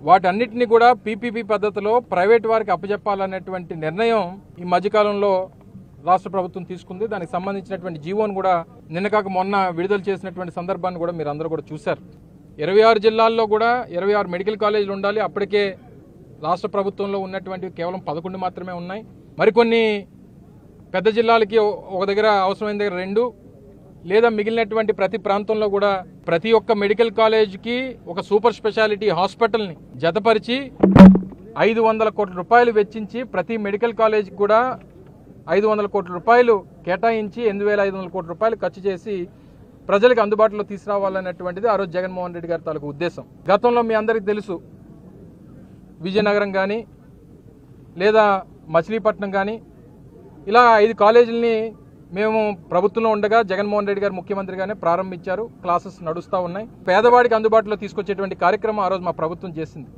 వాటన్నిటిని కూడా పీపీపీ పద్ధతిలో ప్రైవేట్ వారికి అప్పచెప్పాలనేటువంటి నిర్ణయం ఈ మధ్యకాలంలో రాష్ట్ర ప్రభుత్వం తీసుకుంది. దానికి సంబంధించినటువంటి జీవోను కూడా నిన్న కాక మొన్న విడుదల చేసినటువంటి సందర్భాన్ని కూడా మీరు అందరూ కూడా చూశారు. 26 జిల్లాల్లో కూడా 26 మెడికల్ కాలేజీలు ఉండాలి. అప్పటికే రాష్ట్ర ప్రభుత్వంలో ఉన్నటువంటి కేవలం 11 మాత్రమే ఉన్నాయి. మరికొన్ని పెద్ద జిల్లాలకి ఒక దగ్గర అవసరమైన దగ్గర 2 లేదా మిగిలినటువంటి ప్రతి ప్రాంతంలో కూడా ప్రతి ఒక్క మెడికల్ కాలేజీకి ఒక సూపర్ స్పెషాలిటీ హాస్పిటల్ని జతపరిచి 500 కోట్ల రూపాయలు వెచ్చించి ప్రతి మెడికల్ కాలేజీకి కూడా 500 కోట్ల రూపాయలు కేటాయించి 8500 కోట్ల రూపాయలు ఖర్చు చేసి ప్రజలకు అందుబాటులో తీసుకురావాలనేటువంటిది ఆ రోజు జగన్మోహన్ రెడ్డి గారి తాలూకు ఉద్దేశం. గతంలో మీ అందరికీ తెలుసు, విజయనగరం కానీ లేదా మచిలీపట్నం కానీ ఇలా 5 కాలేజీలని మేము ప్రభుత్వంలో ఉండగా జగన్మోహన్ రెడ్డి గారు ముఖ్యమంత్రిగానే ప్రారంభించారు. క్లాసెస్ నడుస్తూ ఉన్నాయి. పేదవాడికి అందుబాటులో తీసుకొచ్చేటువంటి కార్యక్రమం ఆ రోజు మా ప్రభుత్వం చేసింది.